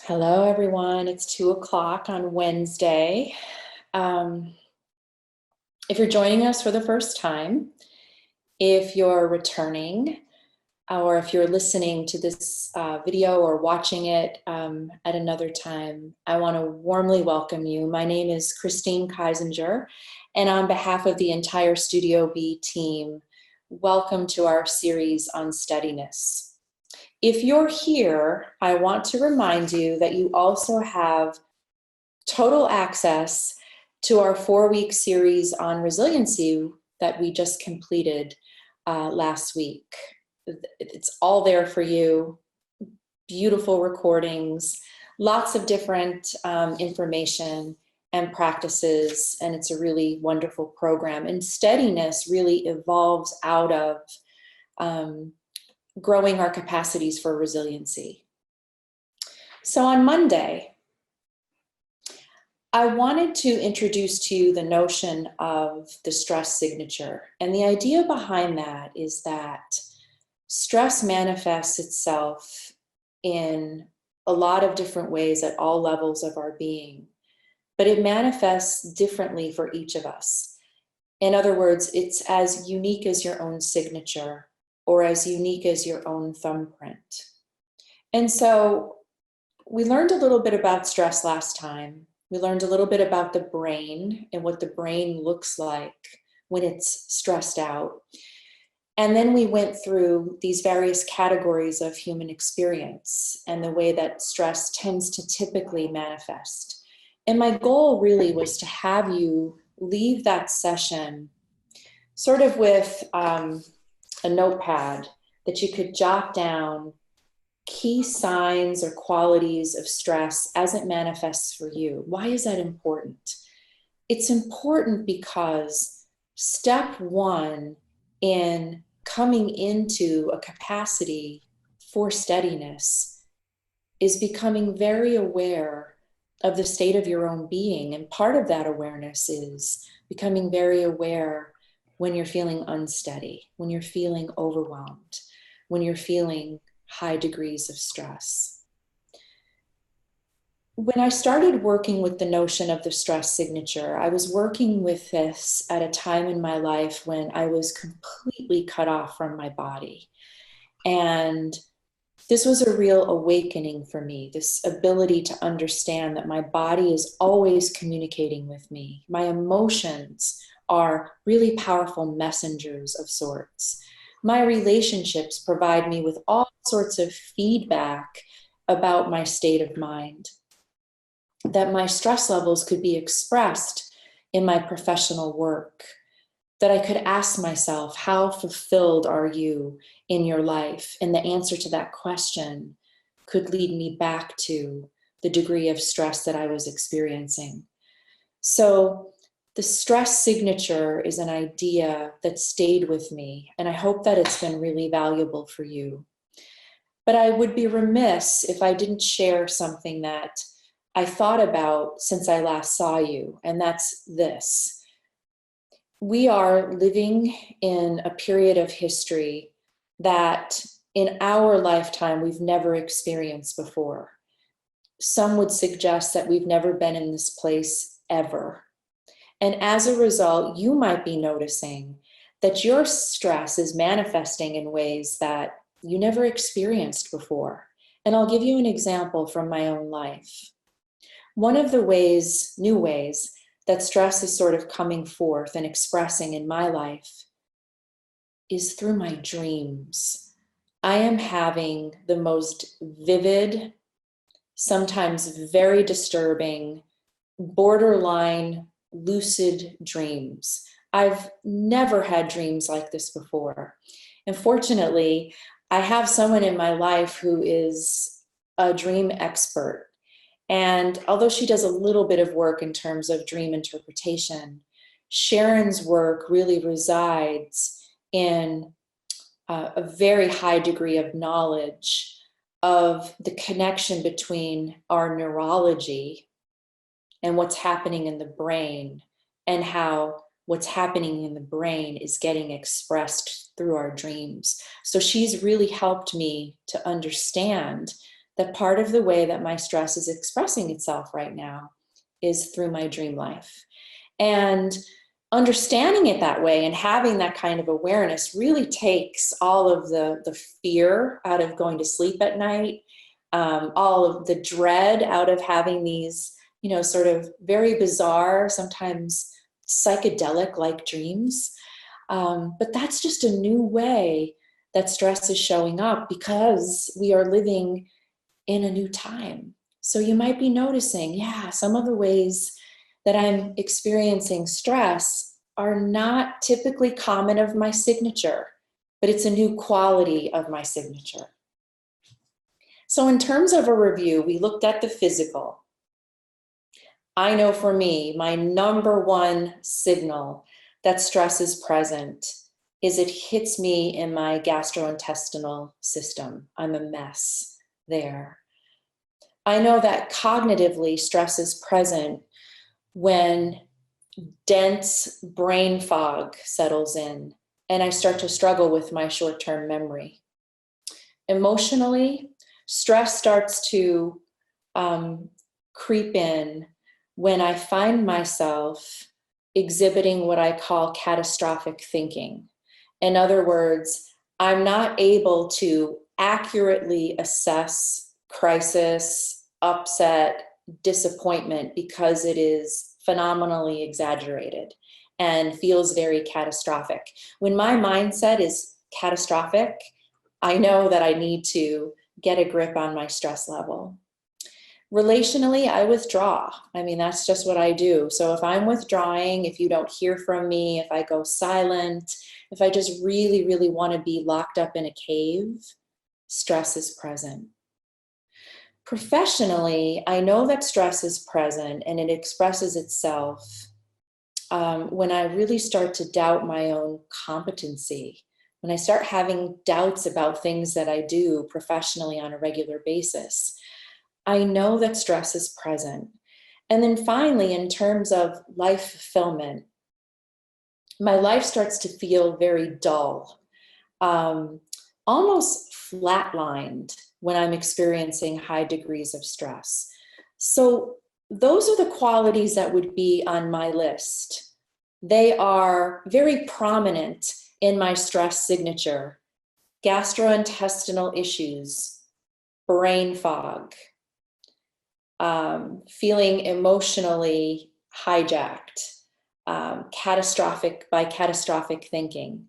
Hello, everyone. It's 2 o'clock on Wednesday. If you're joining us for the first time, if you're returning, or if you're listening to this video or watching it at another time, I want to warmly welcome you. My name is Christine Keisinger, and on behalf of the entire Studio B team, welcome to our series on steadiness. If you're here, I want to remind you that you also have total access to our 4-week series on resiliency that we just completed last week. It's all there for you, beautiful recordings, lots of different information and practices, and it's a really wonderful program. And steadiness really evolves out of growing our capacities for resiliency. So on Monday, I wanted to introduce to you the notion of the stress signature. And the idea behind that is that stress manifests itself in a lot of different ways at all levels of our being, but it manifests differently for each of us. In other words, it's as unique as your own signature or as unique as your own thumbprint. And so we learned a little bit about stress last time. We learned a little bit about the brain and what the brain looks like when it's stressed out. And then we went through these various categories of human experience and the way that stress tends to typically manifest. And my goal really was to have you leave that session sort of with a notepad that you could jot down key signs or qualities of stress as it manifests for you. Why is that important? It's important because step one in coming into a capacity for steadiness is becoming very aware of the state of your own being. And part of that awareness is becoming very aware when you're feeling unsteady, when you're feeling overwhelmed, when you're feeling high degrees of stress. When I started working with the notion of the stress signature, I was working with this at a time in my life when I was completely cut off from my body. And this was a real awakening for me, this ability to understand that my body is always communicating with me. My emotions are really powerful messengers of sorts. My relationships provide me with all sorts of feedback about my state of mind, that my stress levels could be expressed in my professional work, that I could ask myself, how fulfilled are you in your life? And the answer to that question could lead me back to the degree of stress that I was experiencing. So the stress signature is an idea that stayed with me, and I hope that it's been really valuable for you. But I would be remiss if I didn't share something that I thought about since I last saw you, and that's this. We are living in a period of history that in our lifetime we've never experienced before. Some would suggest that we've never been in this place ever. And as a result, you might be noticing that your stress is manifesting in ways that you never experienced before. And I'll give you an example from my own life. One of the new ways that stress is sort of coming forth and expressing in my life is through my dreams. I am having the most vivid, sometimes very disturbing, borderline lucid dreams. I've never had dreams like this before. And fortunately, I have someone in my life who is a dream expert. And although she does a little bit of work in terms of dream interpretation, Sharon's work really resides in a very high degree of knowledge of the connection between our neurology and what's happening in the brain, and how what's happening in the brain is getting expressed through our dreams. So she's really helped me to understand that part of the way that my stress is expressing itself right now is through my dream life. And understanding it that way and having that kind of awareness really takes all of the fear out of going to sleep at night, all of the dread out of having these, sort of very bizarre, sometimes psychedelic-like dreams. But that's just a new way that stress is showing up because we are living in a new time. So you might be noticing, yeah, some of the ways that I'm experiencing stress are not typically common of my signature, but it's a new quality of my signature. So in terms of a review, we looked at the physical. I know for me, my number one signal that stress is present is it hits me in my gastrointestinal system. I'm a mess there. I know that cognitively stress is present when dense brain fog settles in and I start to struggle with my short-term memory. Emotionally, stress starts to creep in when I find myself exhibiting what I call catastrophic thinking. In other words, I'm not able to accurately assess crisis, upset, disappointment because it is phenomenally exaggerated and feels very catastrophic. When my mindset is catastrophic, I know that I need to get a grip on my stress level. Relationally, I withdraw. I mean, that's just what I do. So if I'm withdrawing, if you don't hear from me, if I go silent, if I just really, really want to be locked up in a cave, stress is present. Professionally, I know that stress is present and it expresses itself when I really start to doubt my own competency, when I start having doubts about things that I do professionally on a regular basis. I know that stress is present. And then finally, in terms of life fulfillment, my life starts to feel very dull, almost flatlined when I'm experiencing high degrees of stress. So those are the qualities that would be on my list. They are very prominent in my stress signature: gastrointestinal issues, brain fog, feeling emotionally hijacked, catastrophic thinking,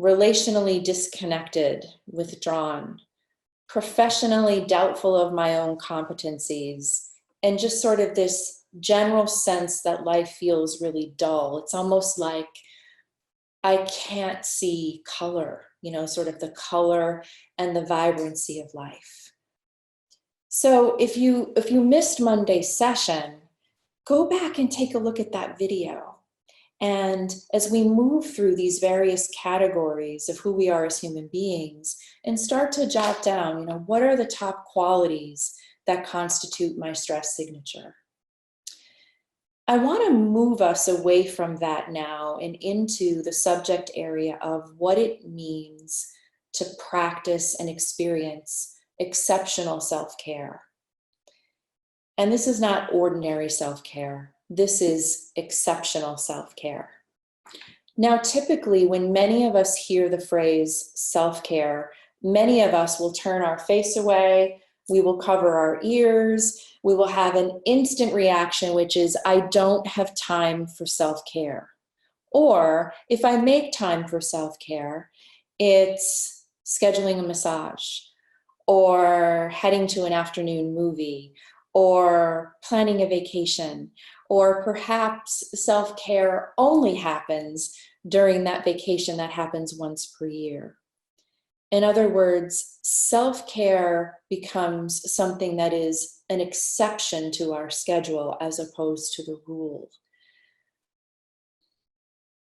relationally disconnected, withdrawn, professionally doubtful of my own competencies, and just sort of this general sense that life feels really dull. It's almost like I can't see color, sort of the color and the vibrancy of life. So if you missed Monday's session, go back and take a look at that video. And as we move through these various categories of who we are as human beings and start to jot down, what are the top qualities that constitute my stress signature? I want to move us away from that now and into the subject area of what it means to practice and experience exceptional self-care. And this is not ordinary self-care. This is exceptional self-care. Now, typically, when many of us hear the phrase self-care, many of us will turn our face away, we will cover our ears, we will have an instant reaction, which is, I don't have time for self-care. Or if I make time for self-care, it's scheduling a massage, or heading to an afternoon movie, or planning a vacation, or perhaps self-care only happens during that vacation that happens once per year. In other words, self-care becomes something that is an exception to our schedule as opposed to the rule.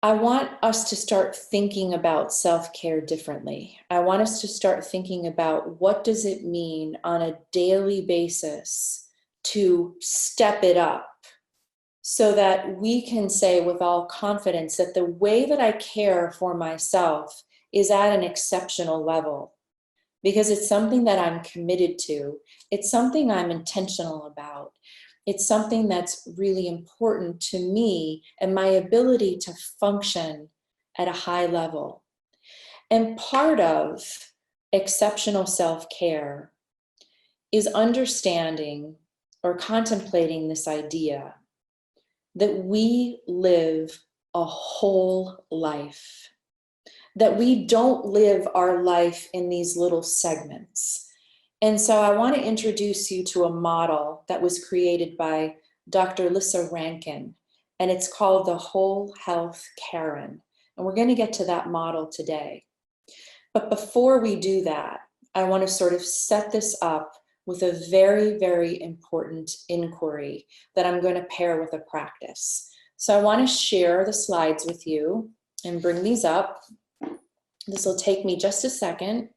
I want us to start thinking about self-care differently. I want us to start thinking about what does it mean on a daily basis to step it up so that we can say with all confidence that the way that I care for myself is at an exceptional level. because it's something that I'm committed to. It's something I'm intentional about. It's something that's really important to me and my ability to function at a high level. And part of exceptional self-care is understanding or contemplating this idea that we live a whole life, that we don't live our life in these little segments. And so I want to introduce you to a model that was created by Dr. Lissa Rankin, and it's called the Whole Health Karen. And we're going to get to that model today. But before we do that, I want to sort of set this up with a very, very important inquiry that I'm going to pair with a practice. So I want to share the slides with you and bring these up. This will take me just a second.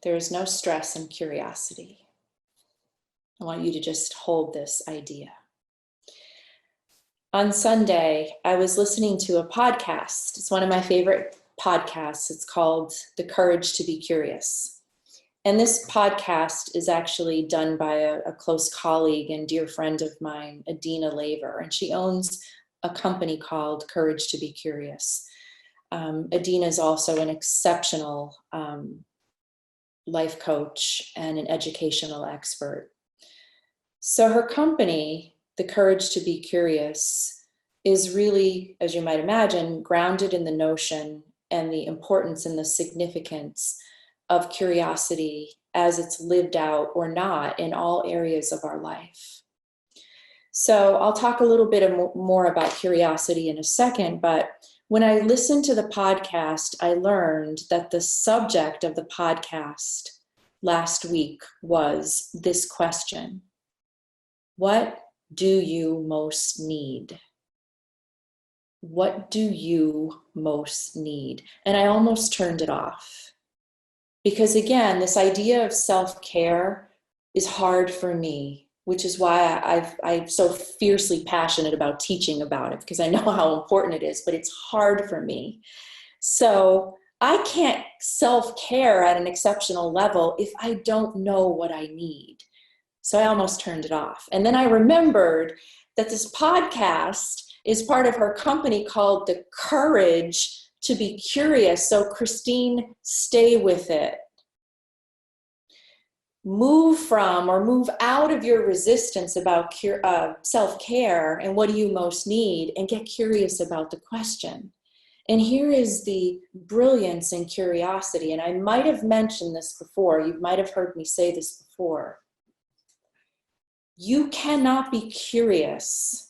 There is no stress in curiosity. I want you to just hold this idea. On Sunday, I was listening to a podcast. It's one of my favorite podcasts. It's called The Courage to Be Curious. And this podcast is actually done by a close colleague and dear friend of mine, Adina Laver, and she owns a company called Courage to Be Curious. Adina is also an exceptional life coach and an educational expert. So her company, The Courage to Be Curious, is really, as you might imagine, grounded in the notion and the importance and the significance of curiosity as it's lived out or not in all areas of our life. So I'll talk a little bit more about curiosity in a second, but when I listened to the podcast, I learned that the subject of the podcast last week was this question: what do you most need? What do you most need? And I almost turned it off. Because again, this idea of self-care is hard for me, which is why I'm so fiercely passionate about teaching about it, because I know how important it is, but it's hard for me. So I can't self-care at an exceptional level if I don't know what I need. So I almost turned it off. And then I remembered that this podcast is part of her company called The Courage to Be Curious. So Christine, stay with it. Move from or move out of your resistance about self-care and what do you most need, and get curious about the question. And here is the brilliance in curiosity. And I might have mentioned this before. You might have heard me say this before. You cannot be curious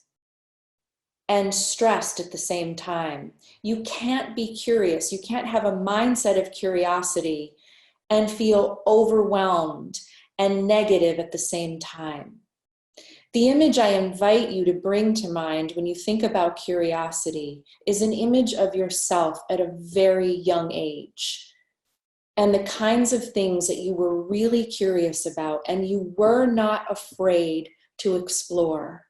and stressed at the same time. You can't be curious. You can't have a mindset of curiosity and feel overwhelmed and negative at the same time. The image I invite you to bring to mind when you think about curiosity is an image of yourself at a very young age, and the kinds of things that you were really curious about and you were not afraid to explore.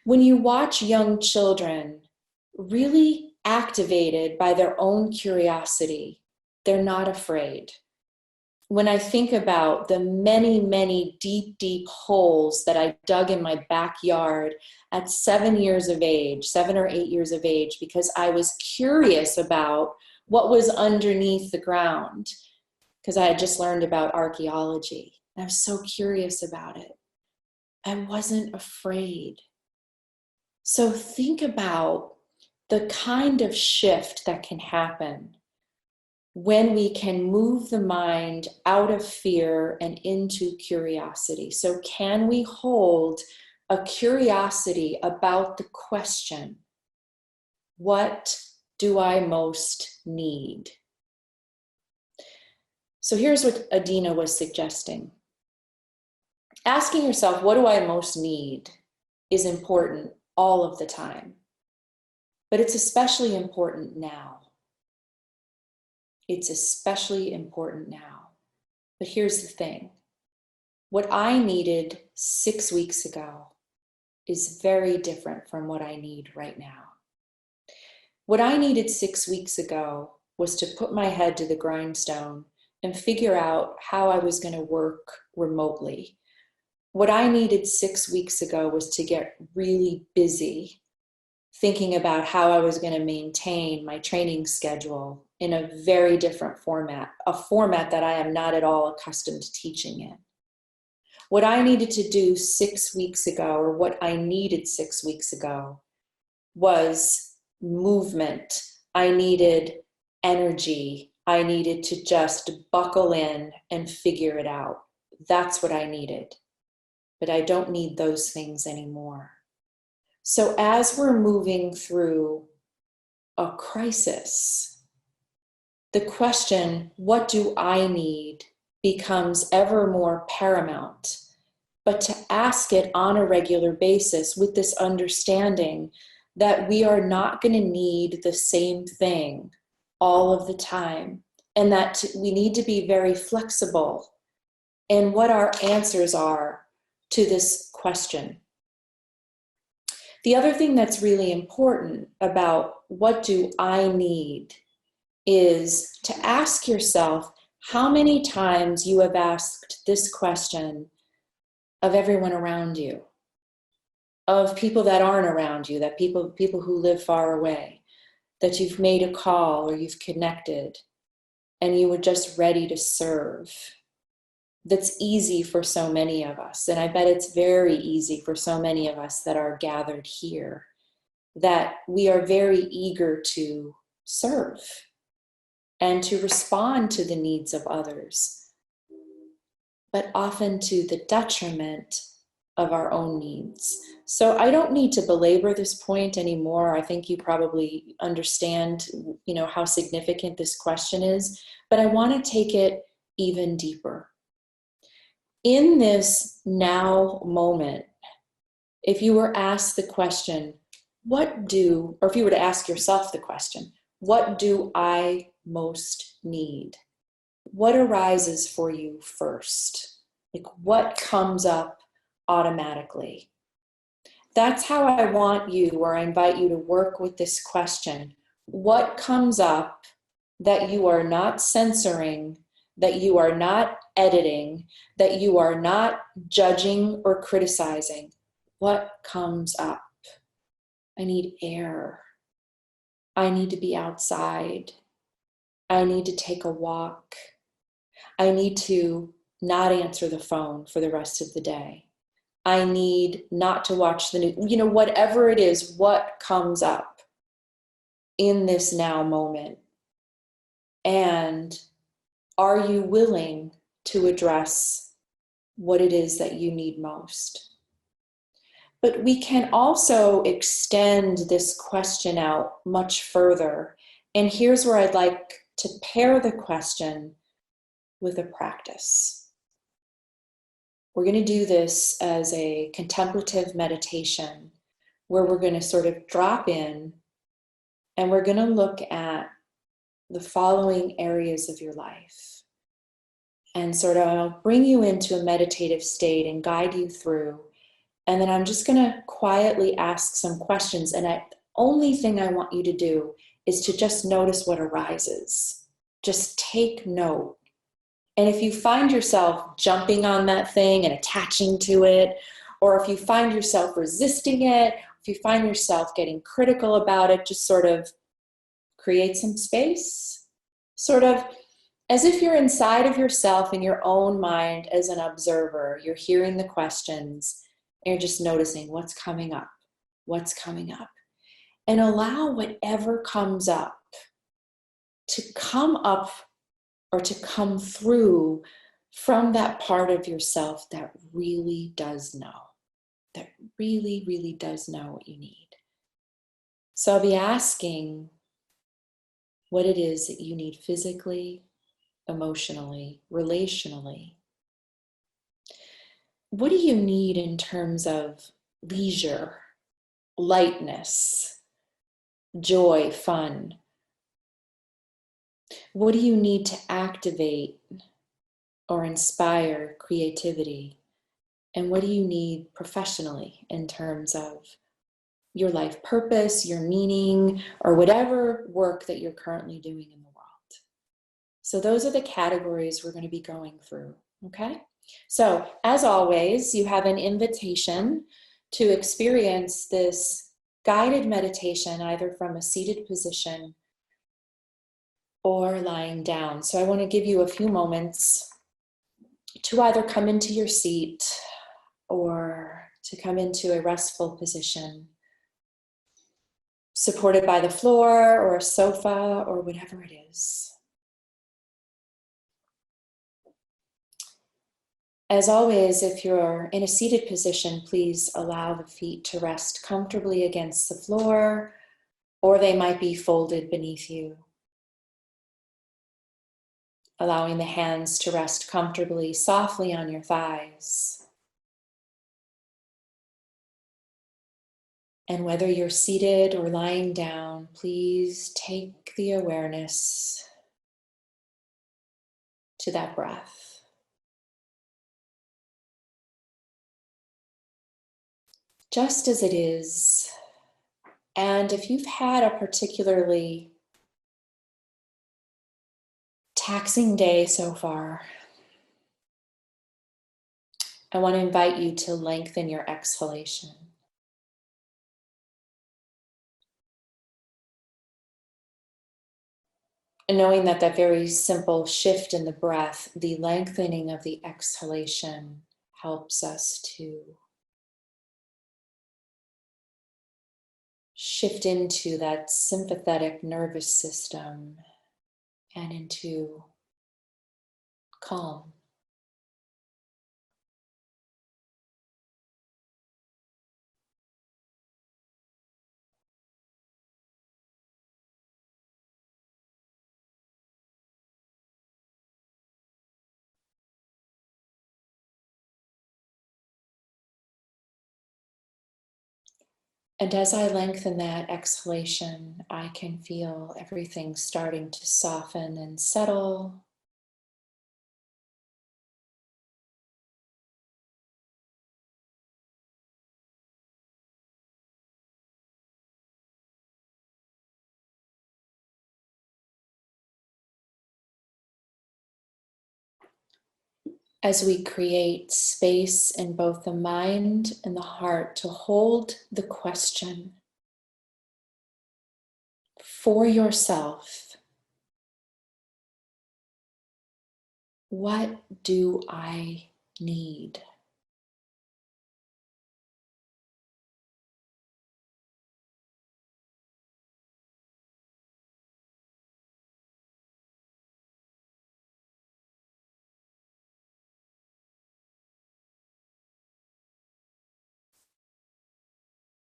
When you watch young children really activated by their own curiosity, they're not afraid. When I think about the many, many deep, deep holes that I dug in my backyard at 7 years of age, 7 or 8 years of age, because I was curious about what was underneath the ground, because I had just learned about archaeology. And I was so curious about it. I wasn't afraid. So think about the kind of shift that can happen when we can move the mind out of fear and into curiosity. So can we hold a curiosity about the question, what do I most need? So here's what Adina was suggesting. Asking yourself, what do I most need, is important all of the time. But it's especially important now. It's especially important now. But here's the thing. What I needed 6 weeks ago is very different from what I need right now. What I needed 6 weeks ago was to put my head to the grindstone and figure out how I was going to work remotely. What I needed 6 weeks ago was to get really busy thinking about how I was going to maintain my training schedule in a very different format, a format that I am not at all accustomed to teaching in. What I needed to do 6 weeks ago, or what I needed 6 weeks ago, was movement. I needed energy. I needed to just buckle in and figure it out. That's what I needed. But I don't need those things anymore. So as we're moving through a crisis, the question, what do I need, becomes ever more paramount. But to ask it on a regular basis with this understanding that we are not going to need the same thing all of the time, and that we need to be very flexible in what our answers are to this question. The other thing that's really important about what do I need is to ask yourself how many times you have asked this question of everyone around you, of people that aren't around you, that people who live far away, that you've made a call or you've connected and you were just ready to serve. That's easy for so many of us. And I bet it's very easy for so many of us that are gathered here, that we are very eager to serve and to respond to the needs of others, but often to the detriment of our own needs. So I don't need to belabor this point anymore. I think you probably understand, how significant this question is, but I want to take it even deeper. In this now moment, if you were asked the question, or if you were to ask yourself the question, what do I most need? What arises for you first? Like, what comes up automatically? That's how I want you, or I invite you to work with this question. What comes up that you are not censoring, that you are not editing, that you are not judging or criticizing? What comes up? I need air. I need to be outside. I need to take a walk. I need to not answer the phone for the rest of the day. I need not to watch the news. Whatever it is, what comes up in this now moment? And are you willing to address what it is that you need most? But we can also extend this question out much further. And here's where I'd like to pair the question with a practice. We're going to do this as a contemplative meditation where we're going to sort of drop in and we're going to look at the following areas of your life and sort of bring you into a meditative state and guide you through. And then I'm just going to quietly ask some questions. And the only thing I want you to do is to just notice what arises. Just take note. And if you find yourself jumping on that thing and attaching to it, or if you find yourself resisting it, if you find yourself getting critical about it, just sort of create some space, sort of as if you're inside of yourself in your own mind as an observer. You're hearing the questions and you're just noticing what's coming up, and allow whatever comes up to come up or to come through from that part of yourself that really does know, that really, really does know what you need. So I'll be asking what it is that you need physically, emotionally, relationally. What do you need in terms of leisure, lightness, joy, fun? What do you need to activate or inspire creativity, And what do you need professionally in terms of your life purpose, your meaning, or whatever work that you're currently doing in the world? So those are the categories we're going to be going through, okay? So as always, you have an invitation to experience this guided meditation either from a seated position or lying down. So I want to give you a few moments to either come into your seat or to come into a restful position, supported by the floor or a sofa or whatever it is. As always, if you're in a seated position, please allow the feet to rest comfortably against the floor, or they might be folded beneath you. Allowing the hands to rest comfortably, softly on your thighs. And whether you're seated or lying down, please take the awareness to that breath. Just as it is. And if you've had a particularly taxing day so far, I want to invite you to lengthen your exhalation. And knowing that that very simple shift in the breath, the lengthening of the exhalation, helps us to shift into that sympathetic nervous system and into calm. And as I lengthen that exhalation, I can feel everything starting to soften and settle. As we create space in both the mind and the heart to hold the question for yourself, what do I need?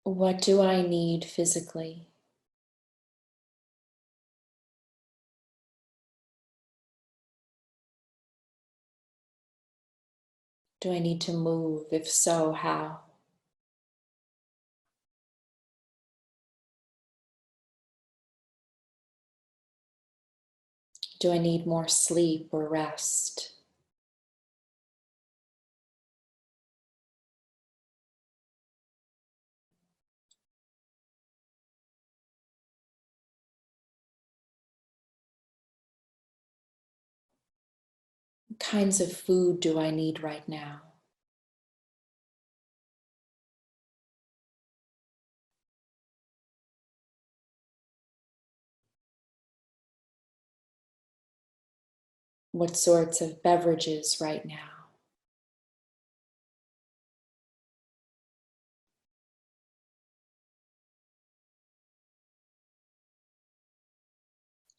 What do I need physically? Do I need to move? If so, how? Do I need more sleep or rest? What kinds of food do I need right now? What sorts of beverages right now?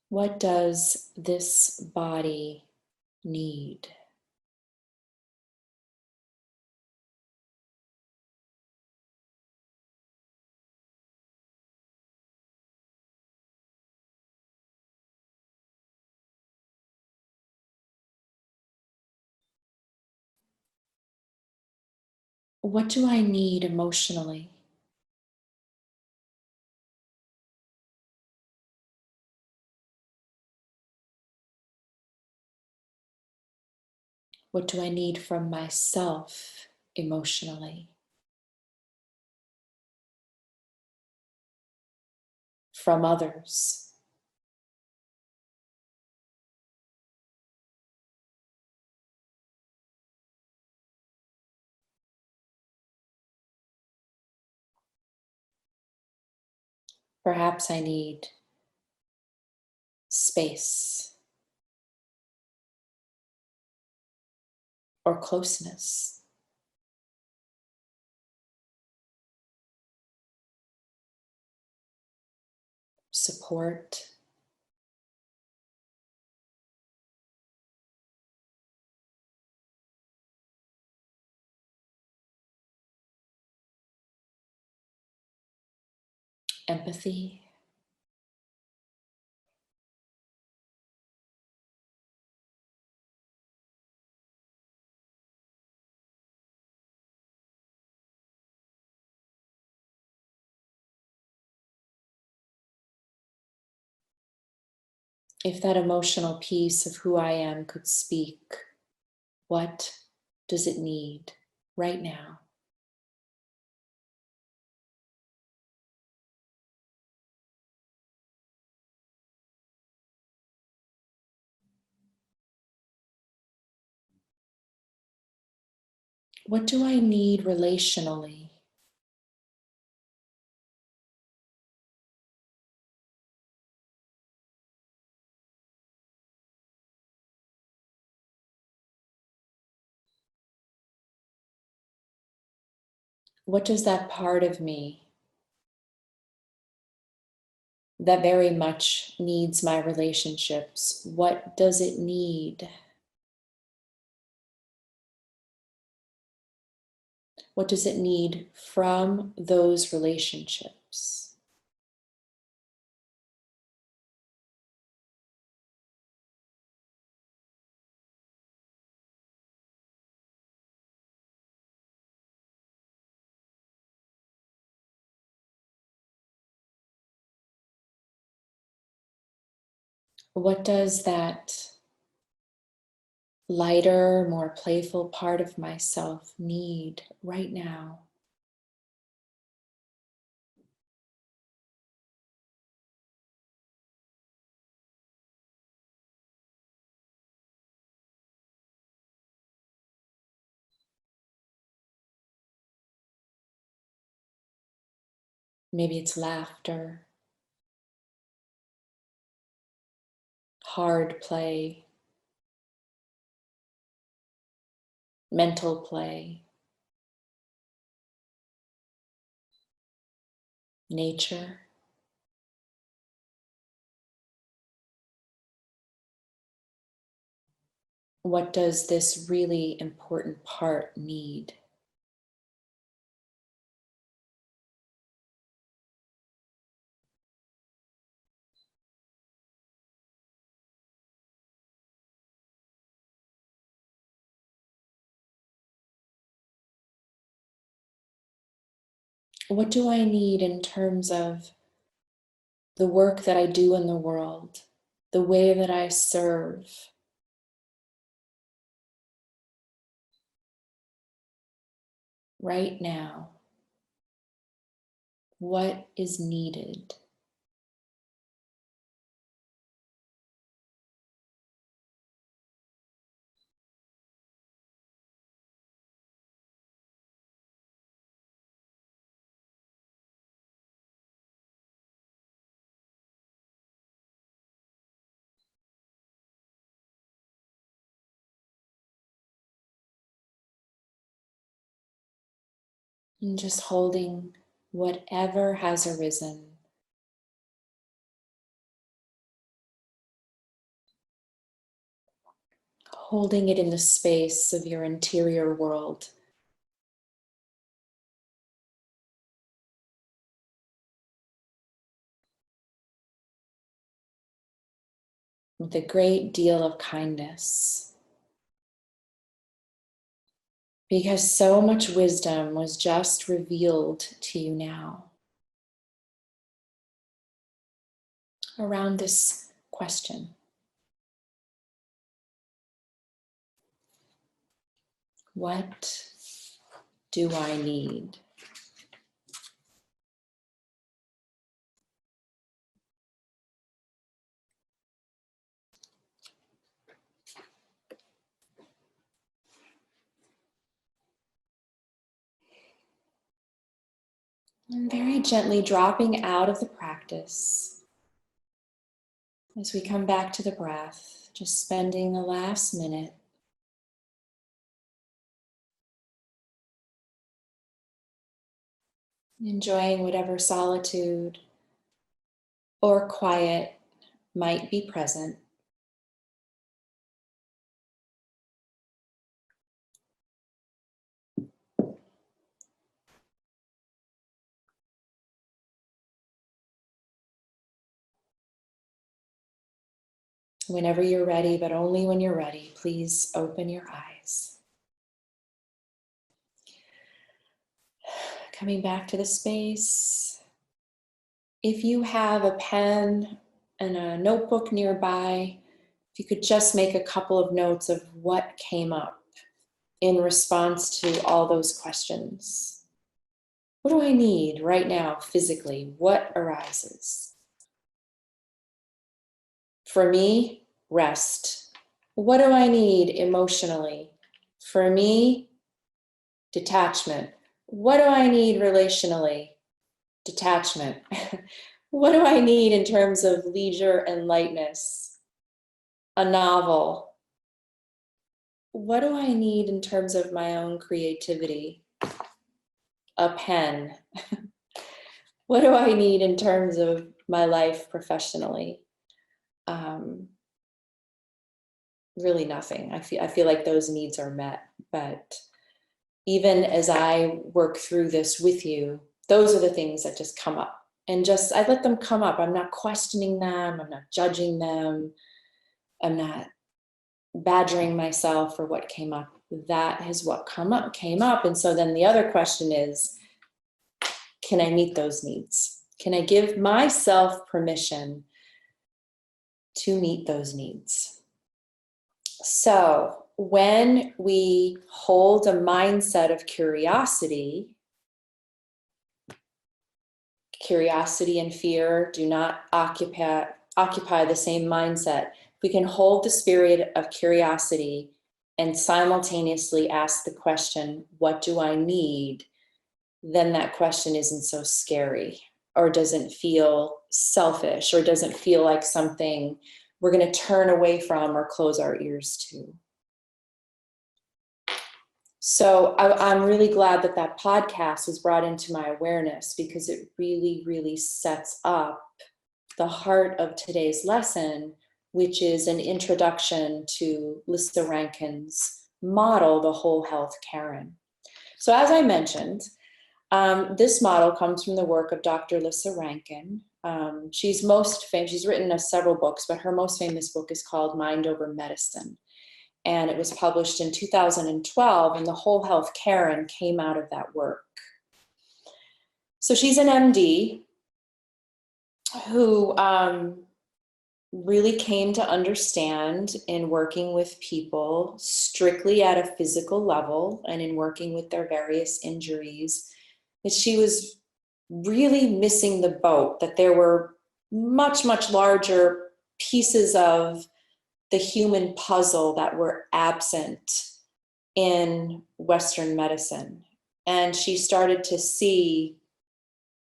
What does this body need? What do I need emotionally? What do I need from myself emotionally from others. Perhaps I need space or closeness. Support. Empathy. If that emotional piece of who I am could speak, what does it need right now? What do I need relationally? What does that part of me that very much needs my relationships, what does it need? What does it need from those relationships? What does that lighter, more playful part of myself need right now? Maybe it's laughter, hard play, mental play, nature. What does this really important part need? What do I need in terms of the work that I do in the world, the way that I serve? Right now, what is needed? And just holding whatever has arisen. Holding it in the space of your interior world. With a great deal of kindness. Because so much wisdom was just revealed to you now around this question. What do I need? And very gently dropping out of the practice as we come back to the breath, just spending the last minute enjoying whatever solitude or quiet might be present. Whenever you're ready, but only when you're ready, please open your eyes. Coming back to the space. If you have a pen and a notebook nearby, if you could just make a couple of notes of what came up in response to all those questions. What do I need right now physically? What arises? For me, rest. What do I need emotionally? For me, detachment. What do I need relationally? Detachment. What do I need in terms of leisure and lightness? A novel. What do I need in terms of my own creativity? A pen. What do I need in terms of my life professionally? Really nothing. I feel like those needs are met. But even as I work through this with you, those are the things that just come up. And just, I let them come up. I'm not questioning them. I'm not judging them. I'm not badgering myself for what came up. That is what came up. And so then the other question is, can I meet those needs? Can I give myself permission to meet those needs? So when we hold a mindset of curiosity and fear do not occupy the same mindset. We can hold the spirit of curiosity and simultaneously ask the question, what do I need? Then that question isn't so scary or doesn't feel selfish or doesn't feel like something we're going to turn away from or close our ears to. So I'm really glad that that podcast was brought into my awareness because it really, really sets up the heart of today's lesson, which is an introduction to Lissa Rankin's model, the Whole Health Karen. So as I mentioned, this model comes from the work of Dr. Lissa Rankin. She's most famous, she's written several books, but her most famous book is called Mind Over Medicine. And it was published in 2012, and the Whole Health Karen came out of that work. So she's an MD who really came to understand in working with people strictly at a physical level and in working with their various injuries, that she was really missing the boat, that there were much, much larger pieces of the human puzzle that were absent in Western medicine. And she started to see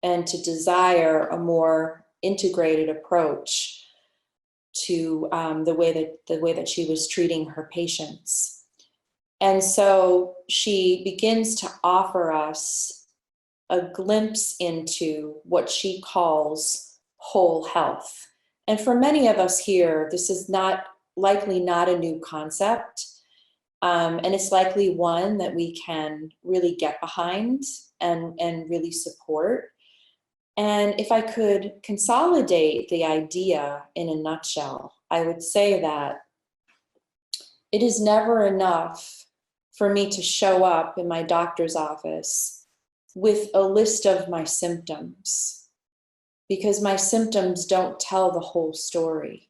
and to desire a more integrated approach to the way that she was treating her patients. And so she begins to offer us a glimpse into what she calls whole health. And for many of us here, this is likely not a new concept. And it's likely one that we can really get behind and really support. And if I could consolidate the idea in a nutshell, I would say that it is never enough for me to show up in my doctor's office with a list of my symptoms, because my symptoms don't tell the whole story.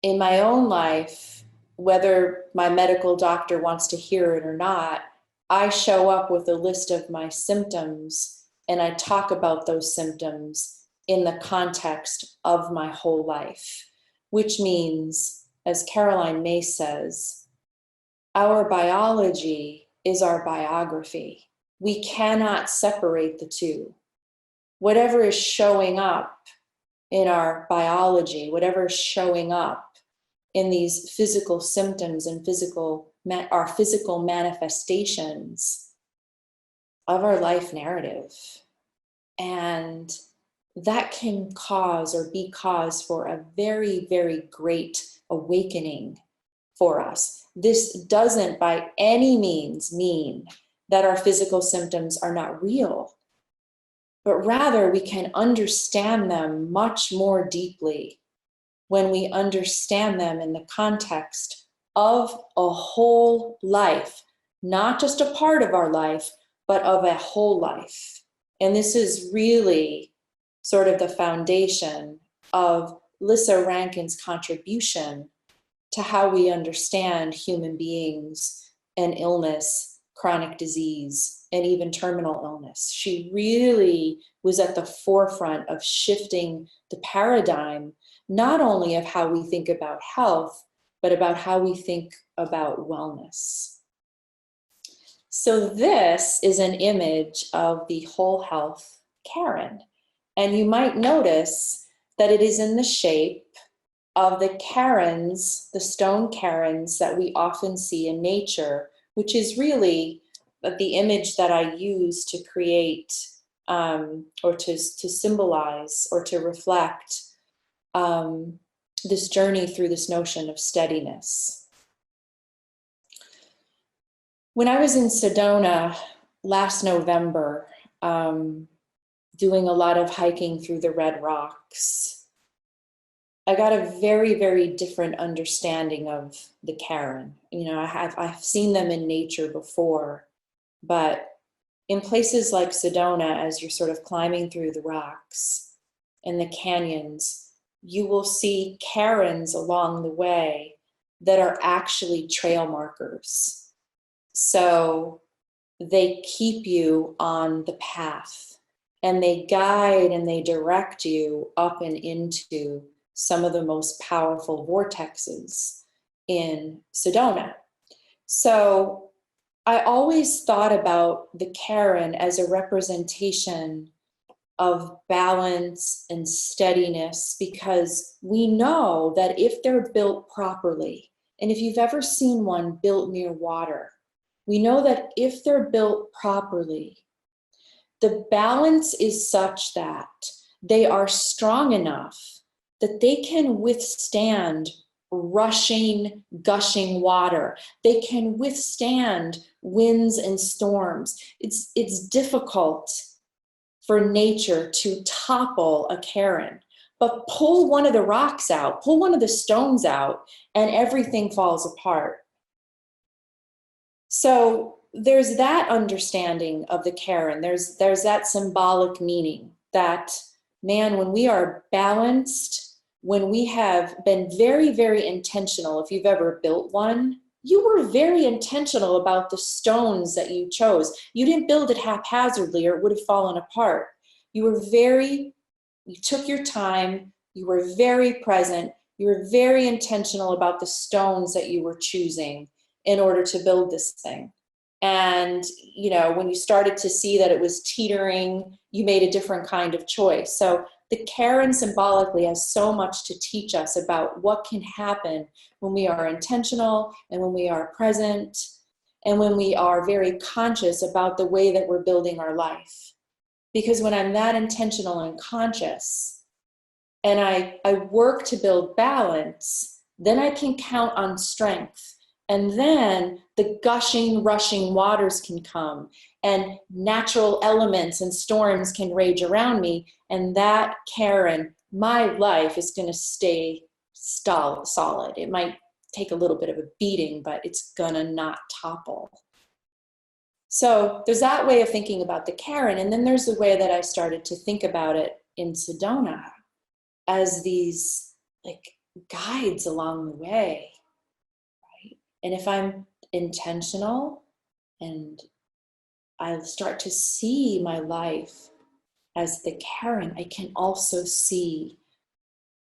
In my own life, whether my medical doctor wants to hear it or not, I show up with a list of my symptoms and I talk about those symptoms in the context of my whole life, which means, as Caroline Myss says, our biology is our biography. We cannot separate the two. Whatever is showing up in our biology, whatever is showing up in these physical symptoms and our physical manifestations of our life narrative. And that can cause or be cause for a very, very great awakening for us. This doesn't by any means mean that our physical symptoms are not real, but rather we can understand them much more deeply when we understand them in the context of a whole life, not just a part of our life, but of a whole life. And this is really sort of the foundation of Lissa Rankin's contribution to how we understand human beings and illness, chronic disease, and even terminal illness. She really was at the forefront of shifting the paradigm, not only of how we think about health, but about how we think about wellness. So this is an image of the whole health Karen. And you might notice that it is in the shape of the Karens, the stone Karens that we often see in nature, which is really the image that I use to create or to symbolize or to reflect this journey through this notion of steadiness. When I was in Sedona last November, doing a lot of hiking through the Red Rocks, I got a very, very different understanding of the Karen. You know, I've seen them in nature before, but in places like Sedona, as you're sort of climbing through the rocks and the canyons, you will see Karens along the way that are actually trail markers. So they keep you on the path and they guide and they direct you up and into some of the most powerful vortexes in Sedona. So I always thought about the Karen as a representation of balance and steadiness, because we know that if they're built properly, and if you've ever seen one built near water, we know that if they're built properly, the balance is such that they are strong enough that they can withstand rushing, gushing water. They can withstand winds and storms. It's difficult for nature to topple a Karen, but pull one of the rocks out, pull one of the stones out, and everything falls apart. So there's that understanding of the Karen. There's that symbolic meaning that, man, when we are balanced, when we have been very, very intentional, if you've ever built one, you were very intentional about the stones that you chose. You didn't build it haphazardly or it would have fallen apart. You took your time, you were very present, you were very intentional about the stones that you were choosing in order to build this thing. And, you know, when you started to see that it was teetering, you made a different kind of choice. So the Karen symbolically has so much to teach us about what can happen when we are intentional and when we are present and when we are very conscious about the way that we're building our life. Because when I'm that intentional and conscious and I work to build balance, then I can count on strength. And then the gushing, rushing waters can come and natural elements and storms can rage around me. And that Karen, my life is going to stay solid. It might take a little bit of a beating, but it's going to not topple. So there's that way of thinking about the Karen. And then there's the way that I started to think about it in Sedona as these like guides along the way. And if I'm intentional and I start to see my life as the Karen, I can also see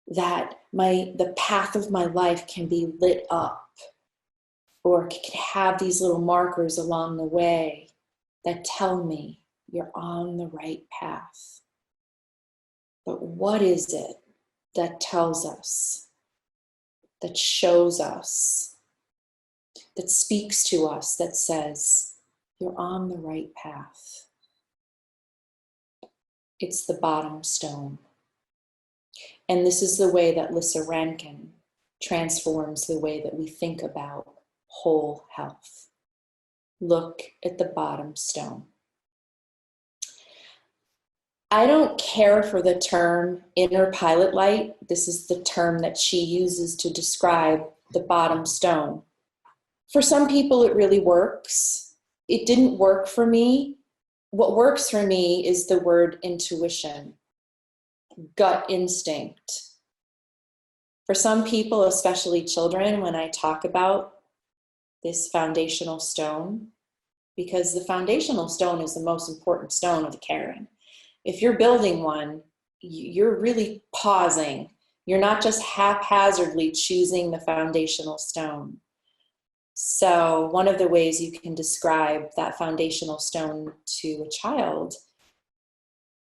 that the path of my life can be lit up, or can have these little markers along the way that tell me you're on the right path. But what is it that tells us, that shows us, that speaks to us, that says you're on the right path? It's the bottom stone. And this is the way that Lissa Rankin transforms the way that we think about whole health. Look at the bottom stone. I don't care for the term inner pilot light. This is the term that she uses to describe the bottom stone. For some people, it really works. It didn't work for me. What works for me is the word intuition, gut instinct. For some people, especially children, when I talk about this foundational stone, because the foundational stone is the most important stone of the Karen. If you're building one, you're really pausing. You're not just haphazardly choosing the foundational stone. So one of the ways you can describe that foundational stone to a child,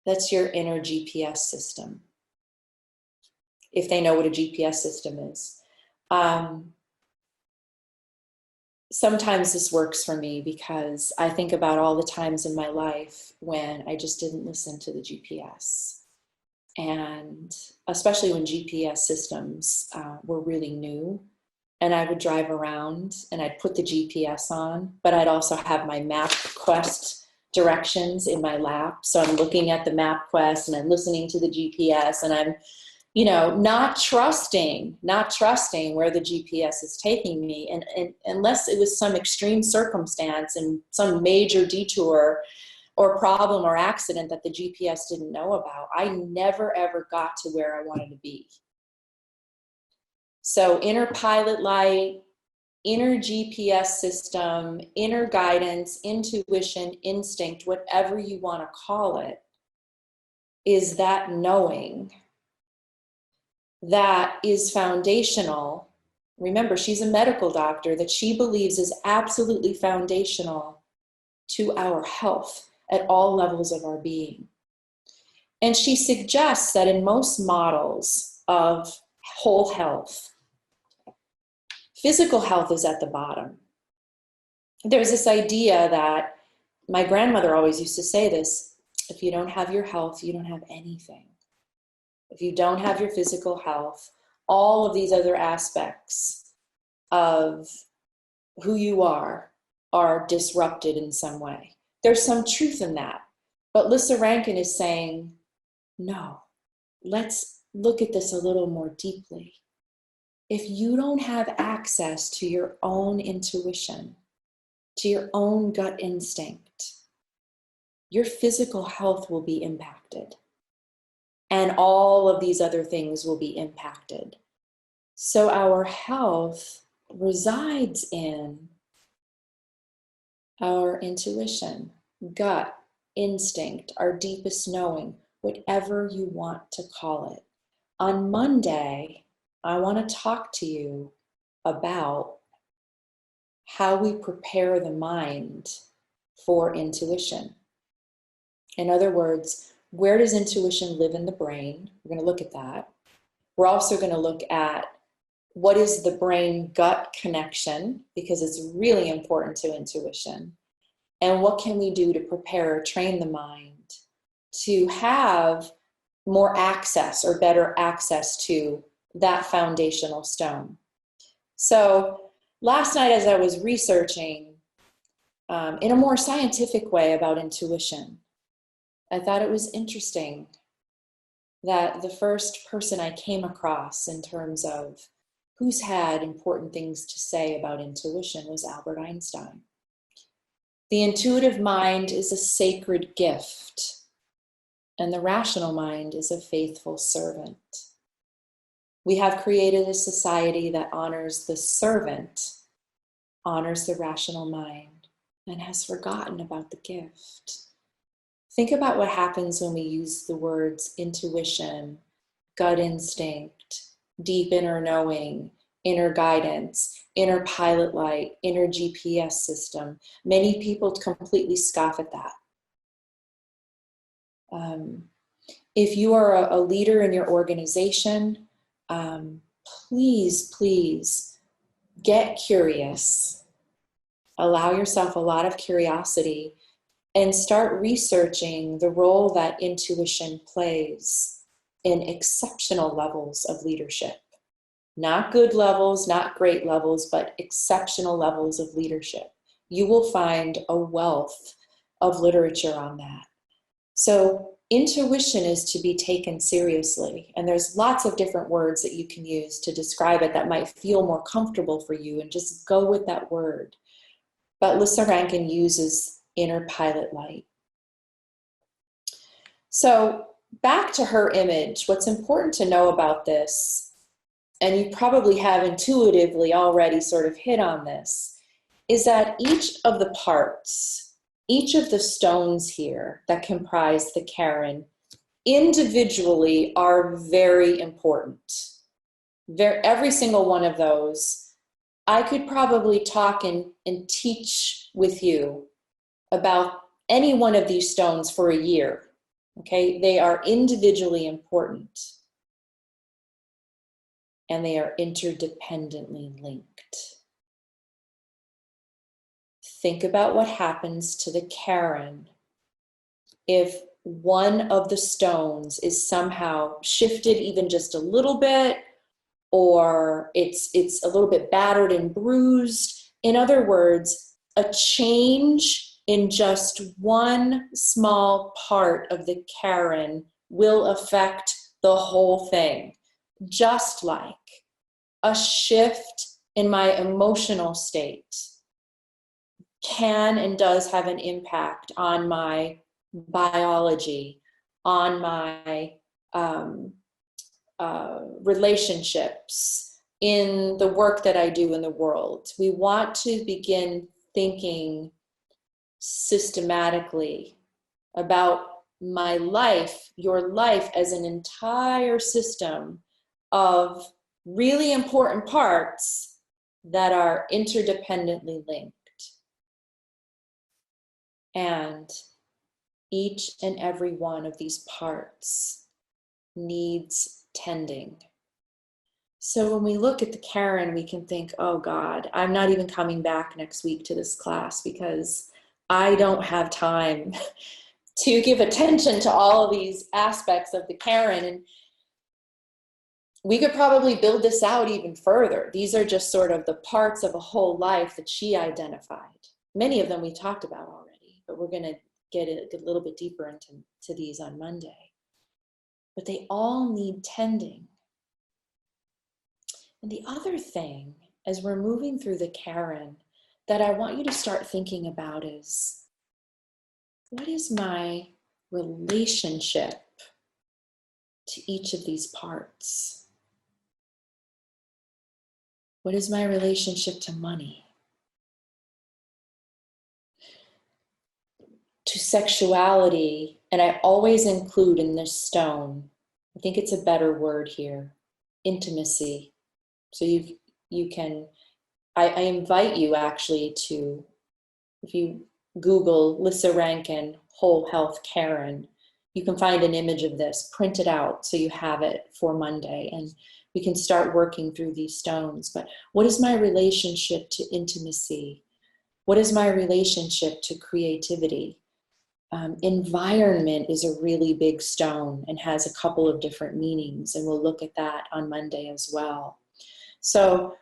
that's your inner GPS system, if they know what a GPS system is. Sometimes this works for me because I think about all the times in my life when I just didn't listen to the GPS. And especially when GPS systems were really new, and I would drive around and I'd put the GPS on, but I'd also have my MapQuest directions in my lap. So I'm looking at the MapQuest and I'm listening to the GPS, and I'm, not trusting where the GPS is taking me. And unless it was some extreme circumstance and some major detour or problem or accident that the GPS didn't know about, I never ever got to where I wanted to be. So inner pilot light, inner GPS system, inner guidance, intuition, instinct, whatever you want to call it, is that knowing that is foundational. Remember, she's a medical doctor, that she believes is absolutely foundational to our health at all levels of our being. And she suggests that in most models of whole health, physical health is at the bottom. There's this idea that my grandmother always used to say this: if you don't have your health, you don't have anything. If you don't have your physical health, all of these other aspects of who you are disrupted in some way. There's some truth in that. But Lissa Rankin is saying, no, let's look at this a little more deeply. If you don't have access to your own intuition, to your own gut instinct, your physical health will be impacted. And all of these other things will be impacted. So our health resides in our intuition, gut, instinct, our deepest knowing, whatever you want to call it. On Monday, I want to talk to you about how we prepare the mind for intuition. In other words, where does intuition live in the brain? We're going to look at that. We're also going to look at what is the brain-gut connection, because it's really important to intuition. And what can we do to prepare or train the mind to have more access or better access to that foundational stone? So last night, as I was researching in a more scientific way about intuition, I thought it was interesting that the first person I came across in terms of who's had important things to say about intuition was Albert Einstein. The intuitive mind is a sacred gift, and the rational mind is a faithful servant. We have created a society that honors the servant, honors the rational mind. and has forgotten about the gift. Think about what happens when we use the words intuition, gut instinct, deep inner knowing, inner guidance, inner pilot light, inner GPS system. Many people completely scoff at that. If you are a leader in your organization, please get curious. Allow yourself a lot of curiosity and start researching the role that intuition plays in exceptional levels of leadership. Not good levels, not great levels, but exceptional levels of leadership. You will find a wealth of literature on that. So intuition is to be taken seriously, and there's lots of different words that you can use to describe it that might feel more comfortable for you, and just go with that word. But Lissa Rankin uses inner pilot light. So back to her image, what's important to know about this, and you probably have intuitively already sort of hit on this, is that each of the parts, each of the stones here that comprise the Karen individually are very important. Every single one of those, I could probably talk and teach with you about any one of these stones for a year. Okay, they are individually important and they are interdependently linked. Think about what happens to the Karen if one of the stones is somehow shifted even just a little bit, or it's a little bit battered and bruised. In other words, a change in just one small part of the Karen will affect the whole thing. Just like a shift in my emotional state can and does have an impact on my biology, on my relationships, in the work that I do in the world. We want to begin thinking systematically about my life, your life, as an entire system of really important parts that are interdependently linked. And each and every one of these parts needs tending. So when we look at the Karen, we can think, oh God, I'm not even coming back next week to this class because I don't have time to give attention to all of these aspects of the Karen. And we could probably build this out even further. These are just sort of the parts of a whole life that she identified. Many of them we talked about already, but we're going to get a little bit deeper into these on Monday. But they all need tending. And the other thing, as we're moving through the Karen, that I want you to start thinking about is, what is my relationship to each of these parts? What is my relationship to money? To sexuality, and I always include in this stone, I think it's a better word here, intimacy. So you can, I invite you actually to, if you Google Lissa Rankin Whole Health Karen, you can find an image of this, print it out so you have it for Monday, and we can start working through these stones. But what is my relationship to intimacy? What is my relationship to creativity? Environment is a really big stone and has a couple of different meanings, and we'll look at that on Monday as well. So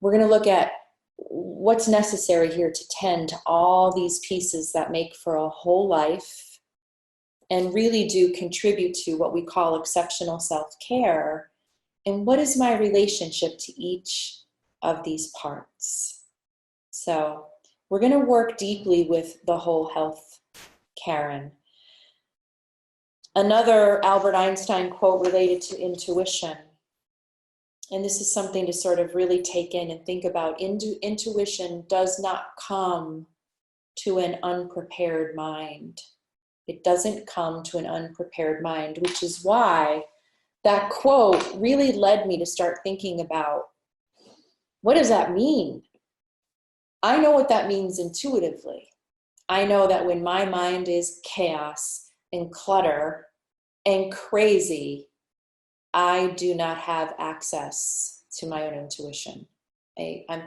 we're going to look at what's necessary here to tend to all these pieces that make for a whole life and really do contribute to what we call exceptional self-care. And what is my relationship to each of these parts? So we're going to work deeply with the whole health Karen. Another Albert Einstein quote related to intuition, and this is something to sort of really take in and think about. Intuition does not come to an unprepared mind. It doesn't come to an unprepared mind, which is why that quote really led me to start thinking about, what does that mean? I know what that means intuitively. I know that when my mind is chaos and clutter and crazy, I do not have access to my own intuition. I'm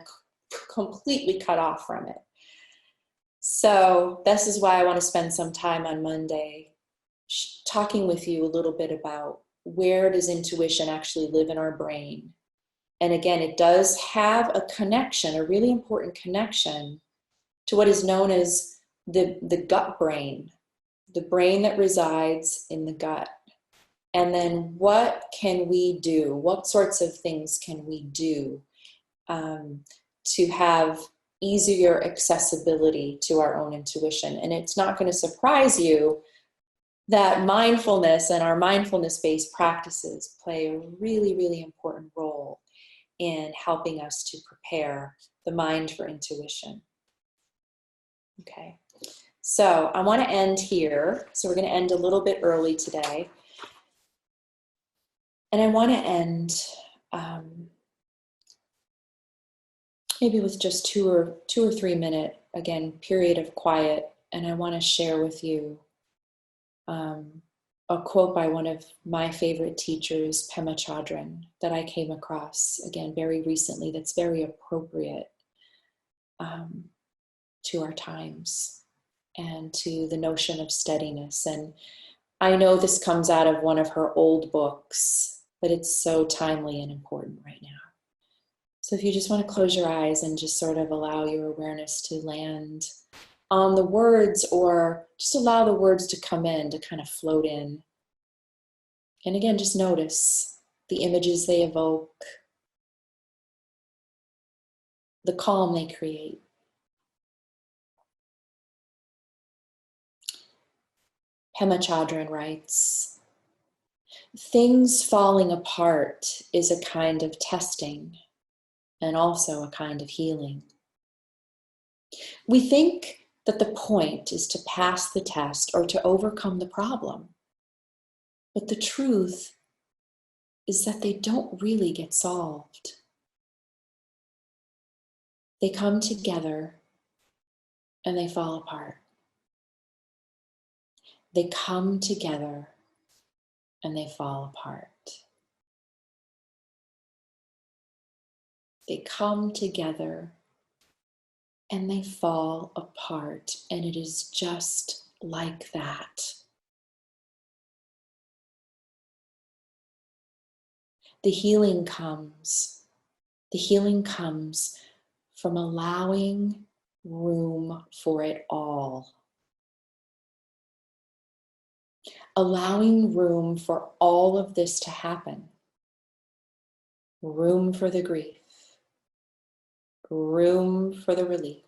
completely cut off from it. So this is why I want to spend some time on Monday talking with you a little bit about, where does intuition actually live in our brain? And again, it does have a connection, a really important connection, to what is known as the gut brain, the brain that resides in the gut. And then what can we do? What sorts of things can we do to have easier accessibility to our own intuition? And it's not going to surprise you that mindfulness and our mindfulness-based practices play a really, really important role in helping us to prepare the mind for intuition. Okay, so I want to end here. So we're going to end a little bit early today. And I want to end maybe with just two or 3 minute, again, period of quiet. And I want to share with you a quote by one of my favorite teachers, Pema Chodron, that I came across, again, very recently, that's very appropriate to our times and to the notion of steadiness. And I know this comes out of one of her old books, but it's so timely and important right now. So if you just want to close your eyes and just sort of allow your awareness to land on the words, or just allow the words to come in, to kind of float in. And again, just notice the images they evoke, the calm they create. Pema Chodron writes, "Things falling apart is a kind of testing and also a kind of healing. We think that the point is to pass the test or to overcome the problem. But the truth is that they don't really get solved. They come together and they fall apart. They come together and they fall apart. They come together and they fall apart. And it is just like that. The healing comes. The healing comes from allowing room for it all. Allowing room for all of this to happen. Room for the grief. Room for the relief.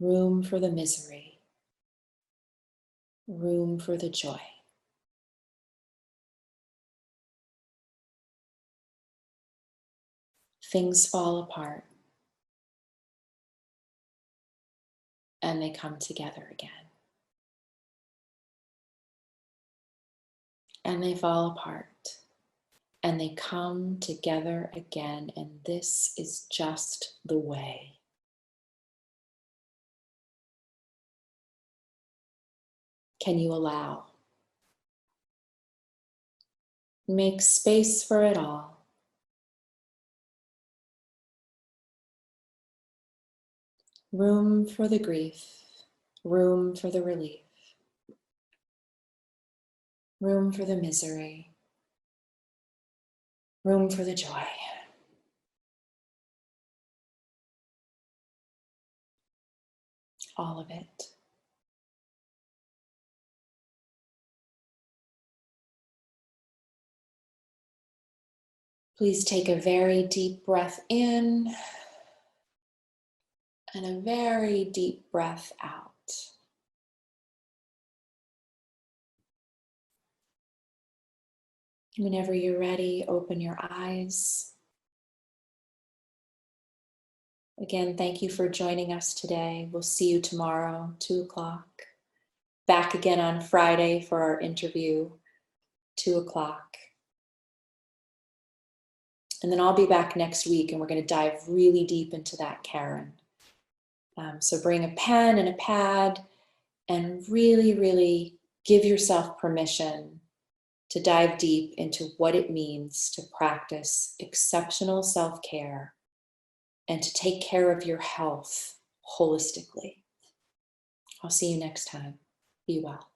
Room for the misery. Room for the joy. Things fall apart and they come together again. And they fall apart and they come together again. And this is just the way. Can you allow? Make space for it all. Room for the grief, room for the relief, room for the misery, room for the joy. All of it. Please take a very deep breath in and a very deep breath out. Whenever you're ready, open your eyes. Again, thank you for joining us today. We'll see you tomorrow, 2 o'clock. Back again on Friday for our interview, 2 o'clock. And then I'll be back next week and we're going to dive really deep into that, Karen. So bring a pen and a pad and really, really give yourself permission to dive deep into what it means to practice exceptional self-care and to take care of your health holistically. I'll see you next time. Be well.